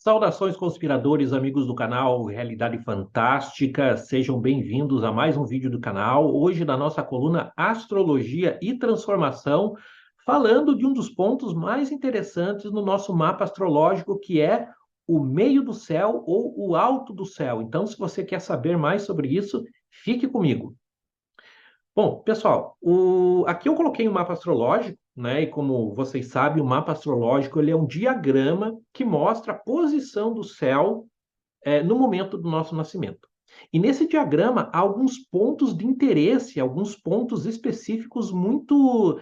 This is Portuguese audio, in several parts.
Saudações, conspiradores, amigos do canal Realidade Fantástica, sejam bem-vindos a mais um vídeo do canal. Hoje, na nossa coluna Astrologia e Transformação, falando de um dos pontos mais interessantes no nosso mapa astrológico, que é o meio do céu ou o alto do céu. Então, se você quer saber mais sobre isso, fique comigo. Bom, pessoal, aqui eu coloquei um mapa astrológico, né? E como vocês sabem, o mapa astrológico ele é um diagrama que mostra a posição do céu no momento do nosso nascimento. E nesse diagrama há alguns pontos de interesse, alguns pontos específicos muito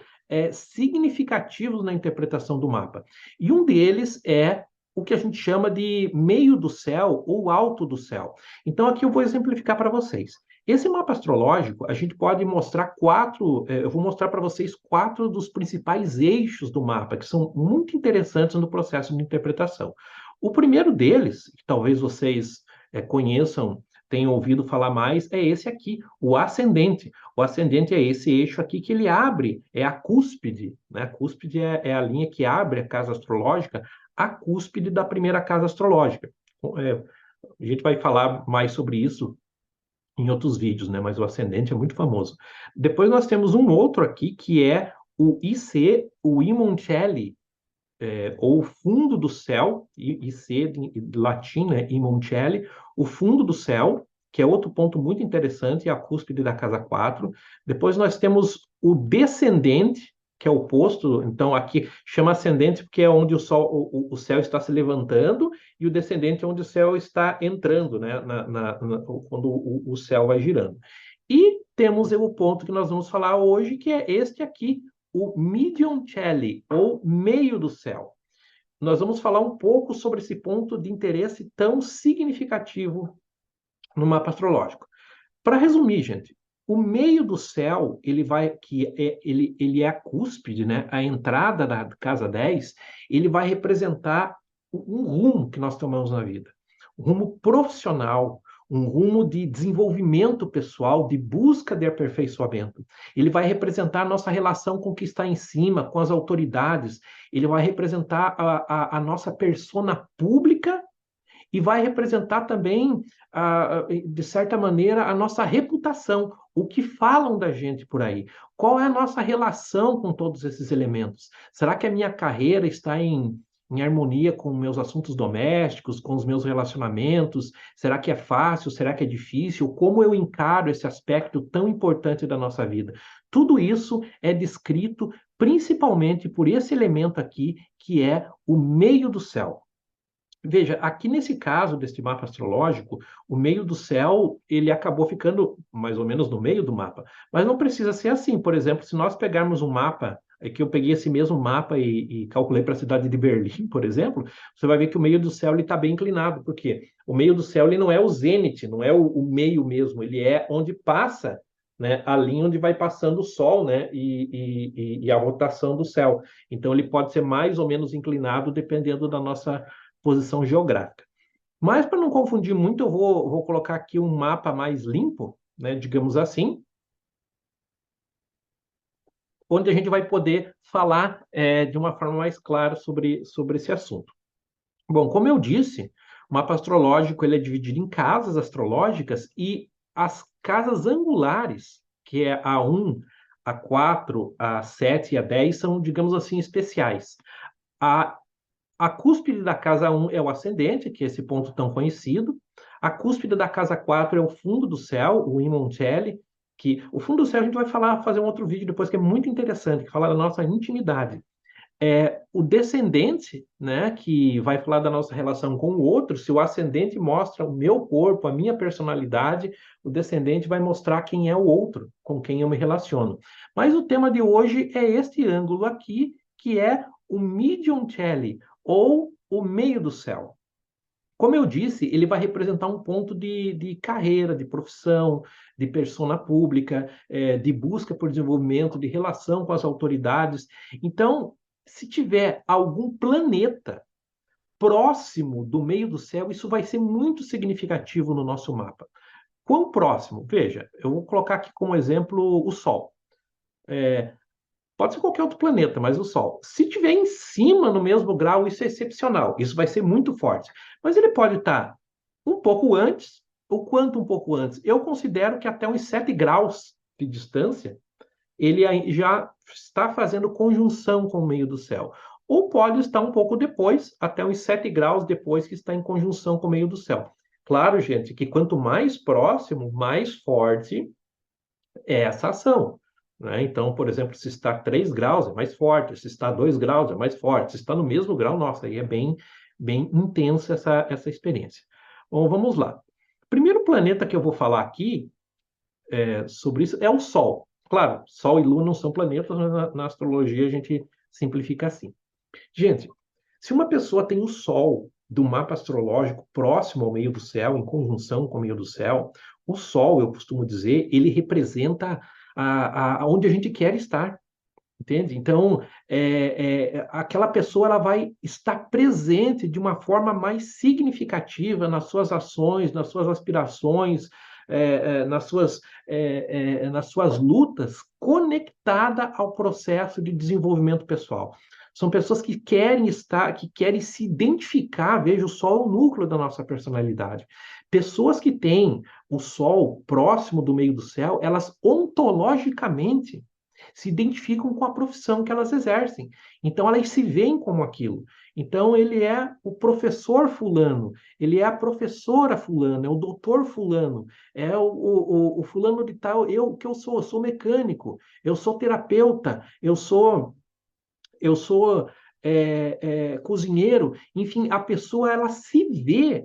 significativos na interpretação do mapa. E um deles é o que a gente chama de meio do céu ou alto do céu. Então aqui eu vou exemplificar para vocês. Esse mapa astrológico, a gente pode mostrar eu vou mostrar para vocês quatro dos principais eixos do mapa, que são muito interessantes no processo de interpretação. O primeiro deles, que talvez vocês conheçam, tenham ouvido falar mais, é esse aqui, o ascendente. O ascendente é esse eixo aqui que ele abre, é a cúspide, né? A cúspide é a linha que abre a casa astrológica, a cúspide da primeira casa astrológica. A gente vai falar mais sobre isso em outros vídeos, né? Mas o ascendente é muito famoso. Depois nós temos um outro aqui que é o IC, o Imoncelli, ou fundo do céu, IC de latim, né, Imoncelli, o fundo do céu, que é outro ponto muito interessante, é a cúspide da casa 4. Depois nós temos o descendente, que é o oposto, então aqui chama ascendente porque é onde o céu está se levantando, e o descendente é onde o céu está entrando, né, quando o céu vai girando. E temos o ponto que nós vamos falar hoje, que é este aqui, o Midioncelli, ou meio do céu. Nós vamos falar um pouco sobre esse ponto de interesse tão significativo no mapa astrológico. Para resumir, gente, o meio do céu, ele é a cúspide, né? A entrada da casa 10, ele vai representar um rumo que nós tomamos na vida. Um rumo profissional, um rumo de desenvolvimento pessoal, de busca de aperfeiçoamento. Ele vai representar a nossa relação com o que está em cima, com as autoridades. Ele vai representar a nossa persona pública e vai representar também, de certa maneira, a nossa reputação, o que falam da gente por aí. Qual é a nossa relação com todos esses elementos? Será que a minha carreira está em harmonia com meus assuntos domésticos, com os meus relacionamentos? Será que é fácil? Será que é difícil? Como eu encaro esse aspecto tão importante da nossa vida? Tudo isso é descrito principalmente por esse elemento aqui, que é o meio do céu. Veja, aqui nesse caso deste mapa astrológico, o meio do céu, ele acabou ficando mais ou menos no meio do mapa. Mas não precisa ser assim. Por exemplo, se nós pegarmos um mapa, é que eu peguei esse mesmo mapa e calculei para a cidade de Berlim, por exemplo, você vai ver que o meio do céu está bem inclinado. Por quê? O meio do céu ele não é o zênite, não é o meio mesmo, ele é onde passa, né, a linha onde vai passando o Sol, né, e a rotação do céu. Então, ele pode ser mais ou menos inclinado dependendo da nossa posição geográfica. Mas para não confundir muito, eu vou colocar aqui um mapa mais limpo, né, digamos assim, onde a gente vai poder falar de uma forma mais clara sobre esse assunto. Bom, como eu disse, o mapa astrológico ele é dividido em casas astrológicas e as casas angulares, que é a 1, a 4, a 7 e a 10, são, digamos assim, especiais. A A cúspide da casa 1 é o ascendente, que é esse ponto tão conhecido. A cúspide da casa 4 é o fundo do céu, o Imoncelli, que o fundo do céu a gente vai fazer um outro vídeo depois que é muito interessante, que fala da nossa intimidade. O descendente, né, que vai falar da nossa relação com o outro. Se o ascendente mostra o meu corpo, a minha personalidade, o descendente vai mostrar quem é o outro, com quem eu me relaciono. Mas o tema de hoje é este ângulo aqui, que é o medium celli, ou o meio do céu. Como eu disse, ele vai representar um ponto de carreira, de profissão, de persona pública, de busca por desenvolvimento, de relação com as autoridades. Então, se tiver algum planeta próximo do meio do céu, isso vai ser muito significativo no nosso mapa. Quão próximo? Veja, eu vou colocar aqui como exemplo o Sol. Pode ser qualquer outro planeta, mas o Sol. Se tiver em cima no mesmo grau, isso é excepcional. Isso vai ser muito forte. Mas ele pode estar um pouco antes. O quanto um pouco antes? Eu considero que até uns 7 graus de distância, ele já está fazendo conjunção com o meio do céu. Ou pode estar um pouco depois, até uns 7 graus depois que está em conjunção com o meio do céu. Claro, gente, que quanto mais próximo, mais forte é essa ação. Né? Então, por exemplo, se está 3 graus é mais forte, se está 2 graus é mais forte, se está no mesmo grau, nossa, aí é bem intensa essa experiência. Bom, vamos lá. O primeiro planeta que eu vou falar aqui sobre isso é o Sol. Claro, Sol e Lua não são planetas, mas na astrologia a gente simplifica assim. Gente, se uma pessoa tem o Sol do mapa astrológico próximo ao meio do céu, em conjunção com o meio do céu, o Sol, eu costumo dizer, ele representa onde a gente quer estar, entende? Então, aquela pessoa ela vai estar presente de uma forma mais significativa nas suas ações, nas suas aspirações, nas suas lutas, conectada ao processo de desenvolvimento pessoal. São pessoas que querem estar, que querem se identificar, veja, o Sol é o núcleo da nossa personalidade. Pessoas que têm o Sol próximo do meio do céu, elas ontologicamente se identificam com a profissão que elas exercem. Então, elas se veem como aquilo. Então, ele é o professor fulano, ele é a professora fulana, é o doutor fulano, é o fulano de tal, eu sou mecânico, eu sou terapeuta, eu sou cozinheiro. Enfim, a pessoa, ela se vê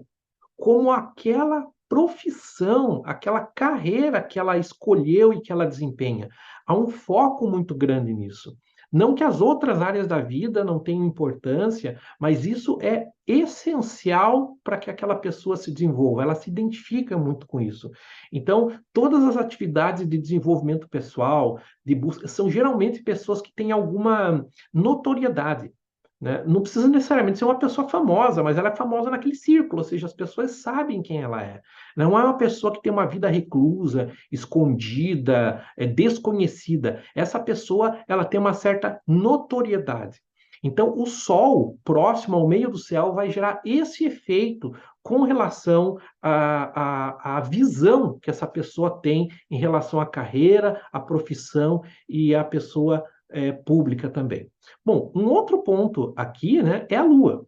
como aquela profissão, aquela carreira que ela escolheu e que ela desempenha. Há um foco muito grande nisso. Não que as outras áreas da vida não tenham importância, mas isso é essencial para que aquela pessoa se desenvolva. Ela se identifica muito com isso. Então, todas as atividades de desenvolvimento pessoal, de busca, são geralmente pessoas que têm alguma notoriedade. Né? Não precisa necessariamente ser uma pessoa famosa, mas ela é famosa naquele círculo, ou seja, as pessoas sabem quem ela é. Não é uma pessoa que tem uma vida reclusa, escondida, desconhecida. Essa pessoa, ela tem uma certa notoriedade. Então, o Sol, próximo ao meio do céu, vai gerar esse efeito com relação à visão que essa pessoa tem em relação à carreira, à profissão e à pessoa pública também. Bom, um outro ponto aqui, né, é a Lua.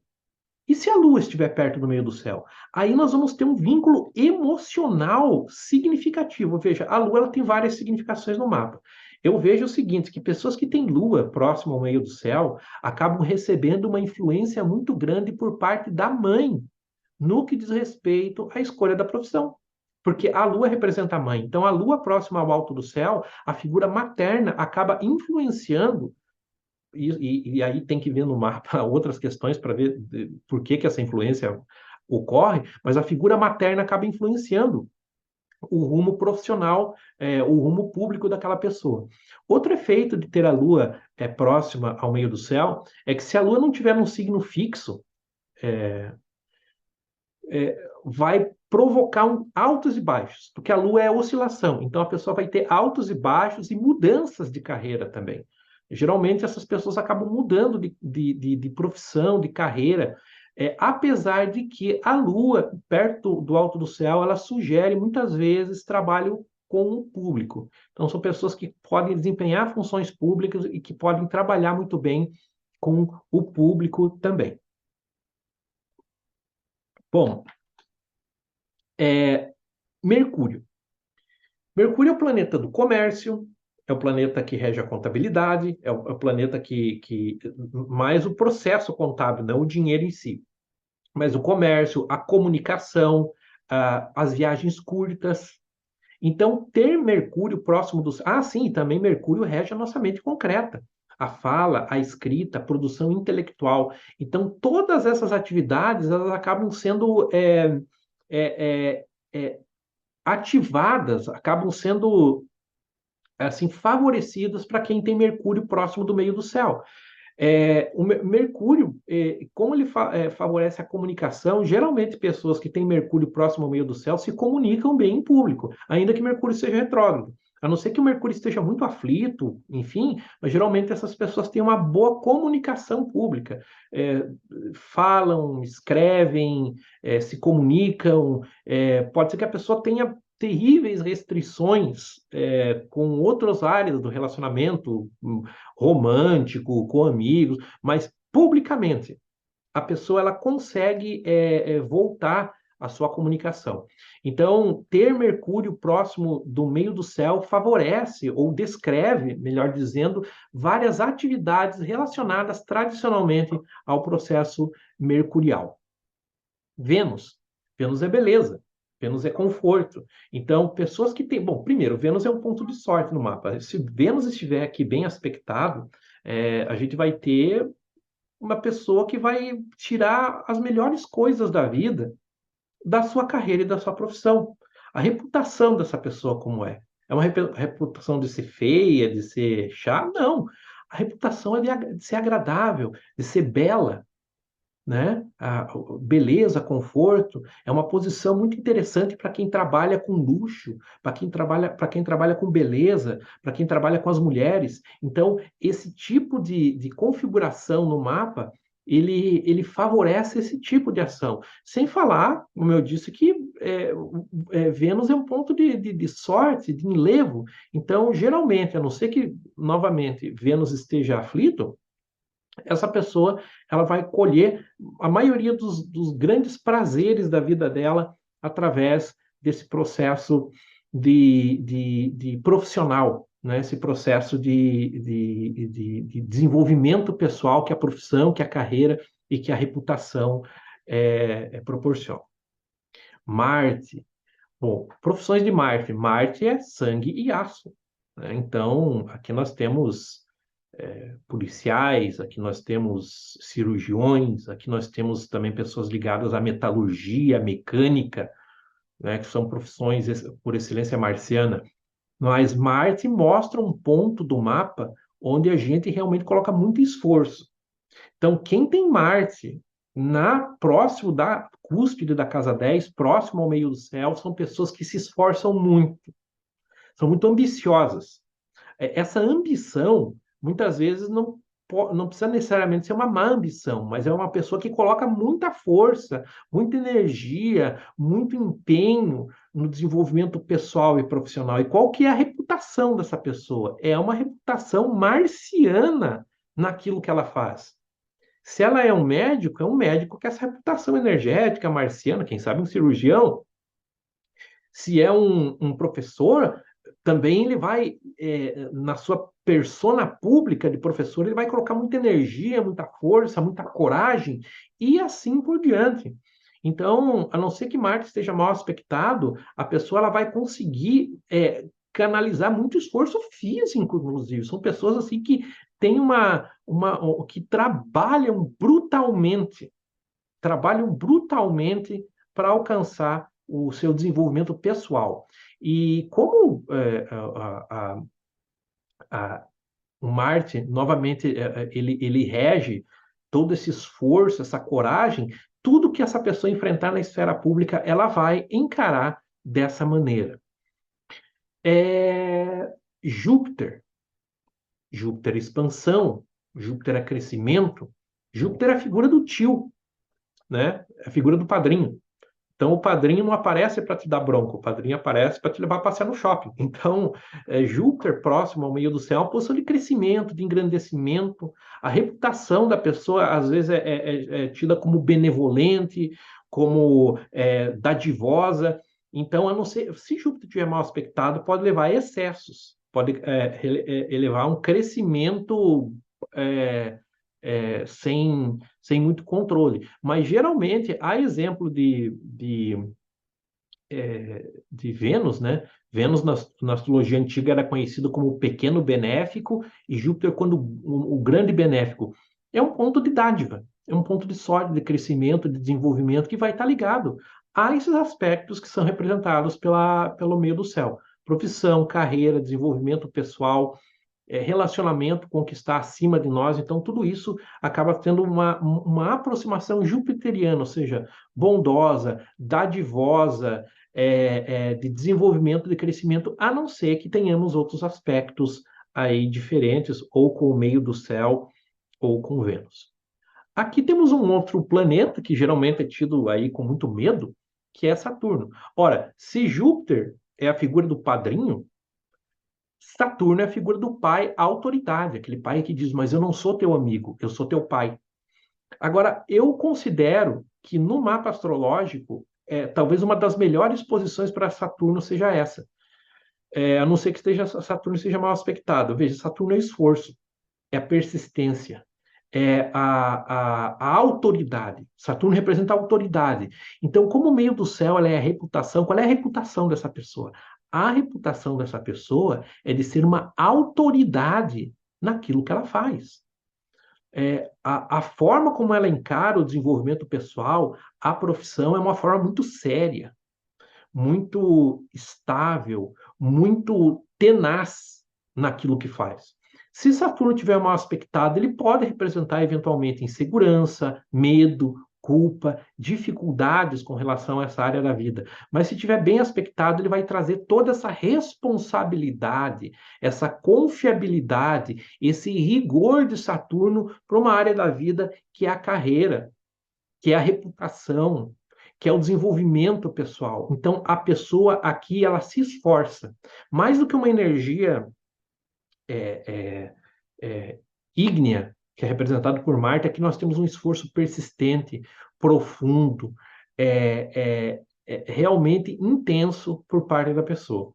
E se a Lua estiver perto do meio do céu? Aí nós vamos ter um vínculo emocional significativo. Veja, a Lua ela tem várias significações no mapa. Eu vejo o seguinte, que pessoas que têm Lua próximo ao meio do céu acabam recebendo uma influência muito grande por parte da mãe no que diz respeito à escolha da profissão. Porque a Lua representa a mãe. Então, a Lua próxima ao alto do céu, a figura materna acaba influenciando, e aí tem que ver no mapa outras questões para ver por que essa influência ocorre, mas a figura materna acaba influenciando o rumo profissional, o rumo público daquela pessoa. Outro efeito de ter a Lua próxima ao meio do céu é que se a Lua não tiver num signo fixo, vai provocar altos e baixos, porque a Lua é oscilação, então a pessoa vai ter altos e baixos e mudanças de carreira também. Geralmente essas pessoas acabam mudando de profissão, de carreira, apesar de que a Lua, perto do alto do céu, ela sugere muitas vezes trabalho com o público. Então são pessoas que podem desempenhar funções públicas e que podem trabalhar muito bem com o público também. Bom, Mercúrio. Mercúrio é o planeta do comércio, é o planeta que rege a contabilidade, é o planeta que mais o processo contábil, não o dinheiro em si, mas o comércio, a comunicação, as viagens curtas. Então, ter Mercúrio próximo dos. Ah, sim, também Mercúrio rege a nossa mente concreta. A fala, a escrita, a produção intelectual. Então, todas essas atividades elas acabam sendo é, é, ativadas, acabam sendo assim favorecidas para quem tem Mercúrio próximo do meio do céu. O Mercúrio, como ele favorece a comunicação, geralmente pessoas que têm Mercúrio próximo ao meio do céu se comunicam bem em público, ainda que Mercúrio seja retrógrado. A não ser que o Mercúrio esteja muito aflito, enfim, mas geralmente essas pessoas têm uma boa comunicação pública. É, falam, escrevem, se comunicam. Pode ser que a pessoa tenha terríveis restrições com outras áreas do relacionamento romântico, com amigos, mas publicamente a pessoa ela consegue voltar à sua comunicação. Então, ter Mercúrio próximo do meio do céu favorece ou descreve, melhor dizendo, várias atividades relacionadas tradicionalmente ao processo mercurial. Vênus. Vênus é beleza. Vênus é conforto. Então, pessoas que têm. Bom, primeiro, Vênus é um ponto de sorte no mapa. Se Vênus estiver aqui bem aspectado, a gente vai ter uma pessoa que vai tirar as melhores coisas da vida, da sua carreira e da sua profissão. A reputação dessa pessoa como é. É uma reputação de ser feia, de ser chata? Não. A reputação é de ser agradável, de ser bela, né? A beleza, conforto, é uma posição muito interessante para quem trabalha com luxo, para quem trabalha com beleza, para quem trabalha com as mulheres. Então, esse tipo de configuração no mapa, ele favorece esse tipo de ação. Sem falar, como eu disse, que Vênus é um ponto de sorte, de enlevo. Então, geralmente, a não ser que, novamente, Vênus esteja aflito, essa pessoa ela vai colher a maioria dos grandes prazeres da vida dela através desse processo de profissional, né? Esse processo de desenvolvimento pessoal que a profissão, que a carreira e que a reputação proporciona. Marte. Bom, profissões de Marte. Marte é sangue e aço, né? Então, aqui nós temos policiais, aqui nós temos cirurgiões, aqui nós temos também pessoas ligadas à metalurgia, à mecânica, né, que são profissões por excelência marciana. Mas Marte mostra um ponto do mapa onde a gente realmente coloca muito esforço. Então, quem tem Marte próximo da cúspide da casa 10, próximo ao meio do céu, são pessoas que se esforçam muito, são muito ambiciosas. Essa ambição, muitas vezes, não precisa necessariamente ser uma má ambição, mas é uma pessoa que coloca muita força, muita energia, muito empenho no desenvolvimento pessoal e profissional. E qual que é a reputação dessa pessoa? É uma reputação marciana naquilo que ela faz. Se ela é um médico com essa reputação energética, marciana, quem sabe um cirurgião. Se é um professor, também ele vai, na sua persona pública de professor, ele vai colocar muita energia, muita força, muita coragem e assim por diante. Então, a não ser que Marte esteja mal aspectado, a pessoa ela vai conseguir canalizar muito esforço físico, inclusive. São pessoas assim que têm que trabalham brutalmente para alcançar o seu desenvolvimento pessoal. E como o Marte, novamente, ele rege todo esse esforço, essa coragem, tudo que essa pessoa enfrentar na esfera pública, ela vai encarar dessa maneira. Júpiter. Júpiter é expansão, Júpiter é crescimento, Júpiter é a figura do tio, né? É a figura do padrinho. Então, o padrinho não aparece para te dar bronca, o padrinho aparece para te levar a passear no shopping. Então, Júpiter próximo ao meio do céu é uma posição de crescimento, de engrandecimento. A reputação da pessoa, às vezes, é tida como benevolente, como dadivosa. Então, a não ser, se Júpiter estiver mal aspectado, pode levar a excessos, pode elevar a um crescimento é, sem muito controle. Mas, geralmente, há exemplo de Vênus, né? Vênus, na astrologia antiga, era conhecido como o pequeno benéfico, e Júpiter, quando o grande benéfico. É um ponto de dádiva, é um ponto de sorte, de crescimento, de desenvolvimento, que vai estar ligado a esses aspectos que são representados pelo meio do céu. Profissão, carreira, desenvolvimento pessoal, relacionamento, conquistar acima de nós. Então, tudo isso acaba tendo uma aproximação jupiteriana, ou seja, bondosa, dadivosa, de desenvolvimento, de crescimento, a não ser que tenhamos outros aspectos aí diferentes, ou com o meio do céu, ou com Vênus. Aqui temos um outro planeta que geralmente é tido aí com muito medo, que é Saturno. Ora, se Júpiter é a figura do padrinho, Saturno é a figura do pai, a autoridade, aquele pai que diz, mas eu não sou teu amigo, eu sou teu pai. Agora, eu considero que no mapa astrológico, talvez uma das melhores posições para Saturno seja essa. A não ser que Saturno seja mal aspectado. Veja, Saturno é esforço, é a persistência, é a autoridade. Saturno representa a autoridade. Então, como o meio do céu ela é a reputação, qual é a reputação dessa pessoa? A reputação dessa pessoa é de ser uma autoridade naquilo que ela faz. A forma como ela encara o desenvolvimento pessoal, a profissão é uma forma muito séria, muito estável, muito tenaz naquilo que faz. Se Saturno tiver mal aspectado, ele pode representar eventualmente insegurança, medo, culpa, dificuldades com relação a essa área da vida. Mas se tiver bem aspectado, ele vai trazer toda essa responsabilidade, essa confiabilidade, esse rigor de Saturno para uma área da vida que é a carreira, que é a reputação, que é o desenvolvimento pessoal. Então, a pessoa aqui, ela se esforça. Mais do que uma energia é, ígnea, que é representada por Marte, aqui nós temos um esforço persistente, profundo, realmente intenso por parte da pessoa.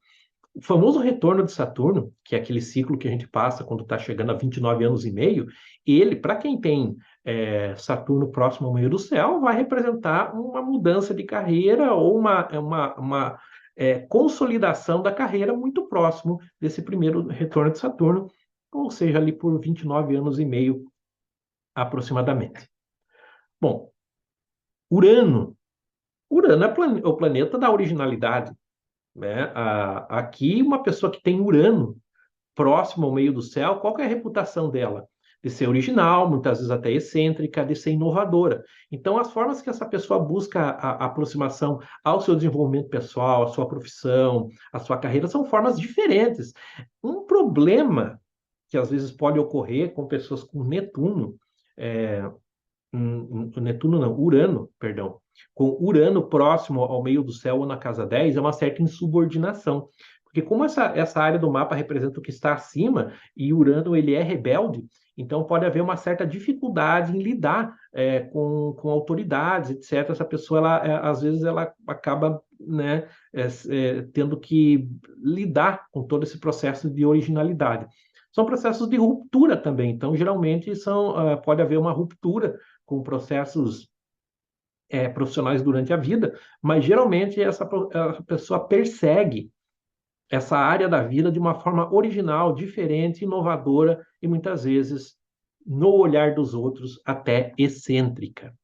O famoso retorno de Saturno, que é aquele ciclo que a gente passa quando está chegando a 29 anos e meio, ele, para quem tem Saturno próximo ao meio do céu, vai representar uma mudança de carreira ou uma consolidação da carreira muito próximo desse primeiro retorno de Saturno, ou seja, ali por 29 anos e meio aproximadamente. Bom, Urano. Urano é o planeta da originalidade, né? Aqui, uma pessoa que tem Urano próximo ao meio do céu, qual que é a reputação dela? De ser original, muitas vezes até excêntrica, de ser inovadora. Então, as formas que essa pessoa busca a aproximação ao seu desenvolvimento pessoal, à sua profissão, à sua carreira, são formas diferentes. Um problema que às vezes pode ocorrer com pessoas com Netuno, é, Netuno não, Urano, perdão, com Urano próximo ao meio do céu ou na casa 10, é uma certa insubordinação. Porque como essa área do mapa representa o que está acima, e Urano ele é rebelde, então pode haver uma certa dificuldade em lidar com autoridades, etc. Essa pessoa, às vezes, ela acaba, né, tendo que lidar com todo esse processo de originalidade. São processos de ruptura também, então geralmente pode haver uma ruptura com processos profissionais durante a vida, mas geralmente a pessoa persegue essa área da vida de uma forma original, diferente, inovadora e muitas vezes, no olhar dos outros, até excêntrica.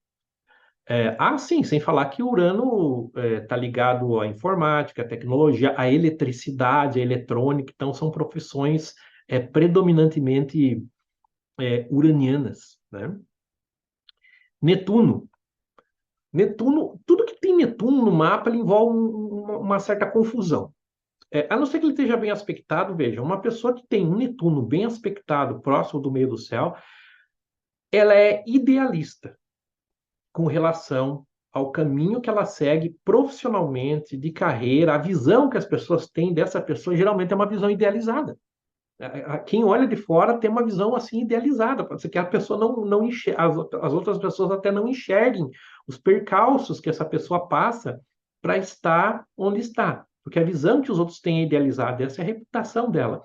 Sim, sem falar que Urano está ligado à informática, à tecnologia, à eletricidade, à eletrônica, então são profissões predominantemente uranianas, né? Netuno. Netuno, tudo que tem Netuno no mapa, ele envolve uma certa confusão. A não ser que ele esteja bem aspectado, veja, uma pessoa que tem um Netuno bem aspectado, próximo do meio do céu, ela é idealista com relação ao caminho que ela segue profissionalmente, de carreira, a visão que as pessoas têm dessa pessoa geralmente é uma visão idealizada. Quem olha de fora tem uma visão assim idealizada, pode ser que a pessoa não enxergue, as outras pessoas até não enxerguem os percalços que essa pessoa passa para estar onde está, porque a visão que os outros têm é idealizada, essa é a reputação dela.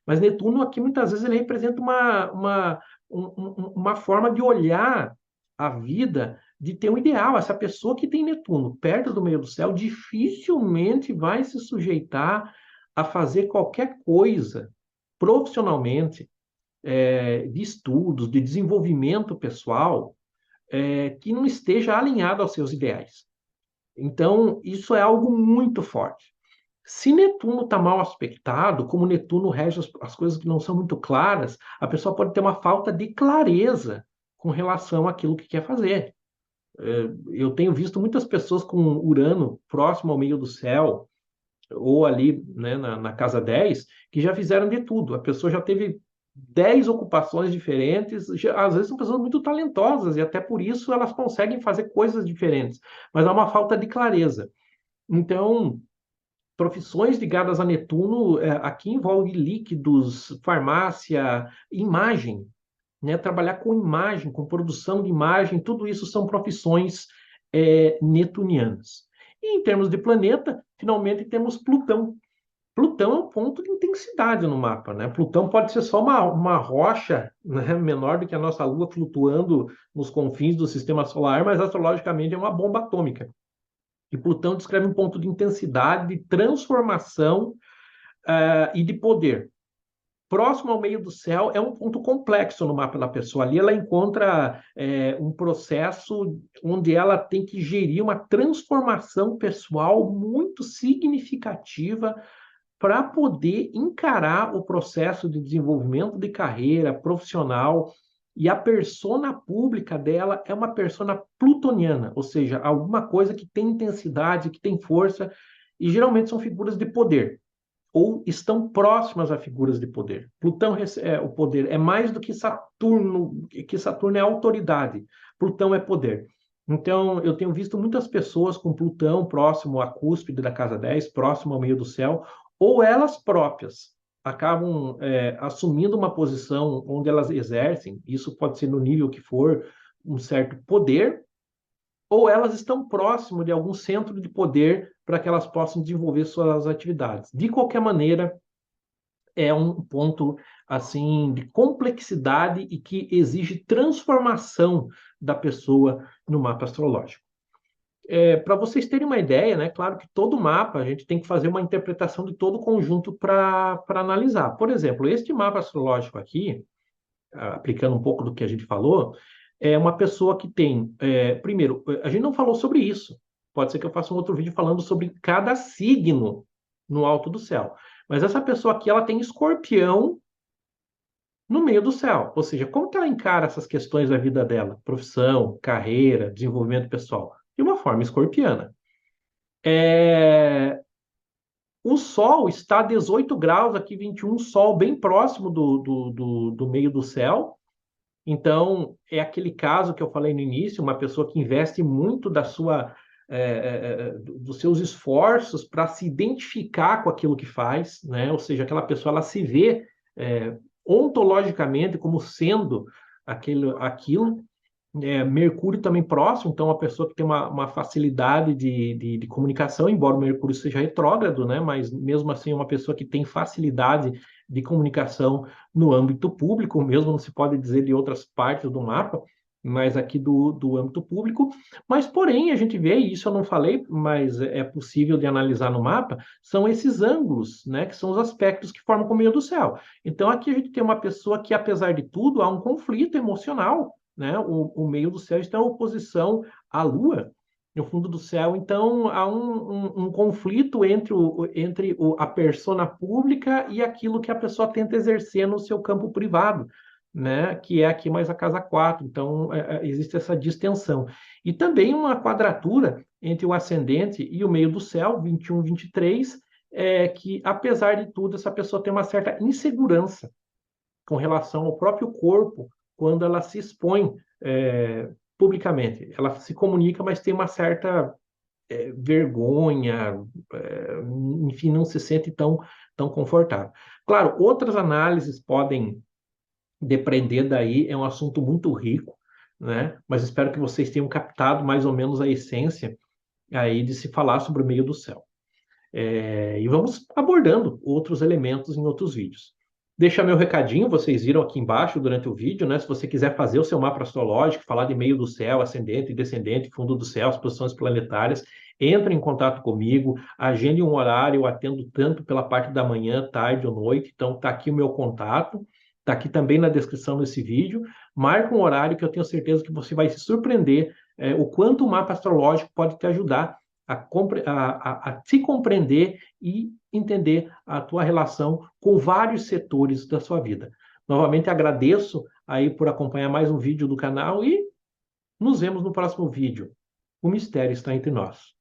Mas Netuno aqui muitas vezes ele representa uma forma de olhar a vida, de ter um ideal. Essa pessoa que tem Netuno perto do meio do céu dificilmente vai se sujeitar a fazer qualquer coisa profissionalmente, de estudos, de desenvolvimento pessoal, que não esteja alinhado aos seus ideais. Então, isso é algo muito forte. Se Netuno está mal aspectado, como Netuno rege as coisas que não são muito claras, a pessoa pode ter uma falta de clareza com relação àquilo que quer fazer. Eu tenho visto muitas pessoas com Urano próximo ao meio do céu, ou ali, né, na casa 10, que já fizeram de tudo. A pessoa já teve 10 ocupações diferentes, às vezes são pessoas muito talentosas, e até por isso elas conseguem fazer coisas diferentes, mas há uma falta de clareza. Então, profissões ligadas a Netuno, aqui envolve líquidos, farmácia, imagem, né? Trabalhar com imagem, com produção de imagem, tudo isso são profissões netunianas. E em termos de planeta, finalmente temos Plutão. Plutão é um ponto de intensidade no mapa, né? Plutão pode ser só uma rocha, né, menor do que a nossa Lua flutuando nos confins do sistema solar, mas astrologicamente é uma bomba atômica. E Plutão descreve um ponto de intensidade, de transformação e de poder. Próximo ao meio do céu é um ponto complexo no mapa da pessoa. Ali ela encontra um processo onde ela tem que gerir uma transformação pessoal muito significativa para poder encarar o processo de desenvolvimento de carreira profissional. E a persona pública dela é uma persona plutoniana, ou seja, alguma coisa que tem intensidade, que tem força, e geralmente são figuras de poder ou estão próximas a figuras de poder. Plutão é o poder, é mais do que Saturno é autoridade. Plutão é poder. Então, eu tenho visto muitas pessoas com Plutão próximo à cúspide da casa 10, próximo ao meio do céu, ou elas próprias acabam assumindo uma posição onde elas exercem, isso pode ser no nível que for, um certo poder, ou elas estão próximo de algum centro de poder para que elas possam desenvolver suas atividades. De qualquer maneira, é um ponto assim de complexidade e que exige transformação da pessoa no mapa astrológico. Para vocês terem uma ideia, né? Claro que todo mapa a gente tem que fazer uma interpretação de todo o conjunto para analisar. Por exemplo, este mapa astrológico aqui, aplicando um pouco do que a gente falou, é uma pessoa que tem. Primeiro, a gente não falou sobre isso. Pode ser que eu faça um outro vídeo falando sobre cada signo no alto do céu. Mas essa pessoa aqui, ela tem escorpião no meio do céu. Ou seja, como que ela encara essas questões da vida dela? Profissão, carreira, desenvolvimento pessoal. De uma forma escorpiana. O Sol está a 18 graus, aqui 21, Sol bem próximo do meio do céu. Então, é aquele caso que eu falei no início, uma pessoa que investe muito dos seus esforços para se identificar com aquilo que faz, né? Ou seja, aquela pessoa ela se vê ontologicamente como sendo aquilo. Mercúrio também próximo, então uma pessoa que tem uma facilidade de comunicação, embora o Mercúrio seja retrógrado, né? Mas mesmo assim uma pessoa que tem facilidade de comunicação no âmbito público, mesmo não se pode dizer de outras partes do mapa, mas aqui do âmbito público. Mas, porém, a gente vê, e isso eu não falei, mas é possível de analisar no mapa, são esses ângulos, né? Que são os aspectos que formam o meio do céu. Então, aqui a gente tem uma pessoa que, apesar de tudo, há um conflito emocional, né? O meio do céu está em oposição à Lua, no fundo do céu. Então, há um conflito entre a persona pública e aquilo que a pessoa tenta exercer no seu campo privado, né? Que é aqui mais a casa 4. Então, existe essa distensão. E também uma quadratura entre o ascendente e o meio do céu, 21, 23, que, apesar de tudo, essa pessoa tem uma certa insegurança com relação ao próprio corpo quando ela se expõe publicamente. Ela se comunica, mas tem uma certa vergonha, enfim, não se sente tão confortável. Claro, outras análises podem depender daí, é um assunto muito rico, né? Mas espero que vocês tenham captado mais ou menos a essência aí de se falar sobre o meio do céu. E vamos abordando outros elementos em outros vídeos. Deixa meu recadinho, vocês viram aqui embaixo durante o vídeo, né? Se você quiser fazer o seu mapa astrológico, falar de meio do céu, ascendente, descendente, fundo do céu, as posições planetárias, entre em contato comigo, agende um horário, eu atendo tanto pela parte da manhã, tarde ou noite, então tá aqui o meu contato, tá aqui também na descrição desse vídeo. Marca um horário que eu tenho certeza que você vai se surpreender o quanto o mapa astrológico pode te ajudar a se compreender e entender a tua relação com vários setores da sua vida. Novamente agradeço aí por acompanhar mais um vídeo do canal e Nos vemos no próximo vídeo. O mistério está entre nós.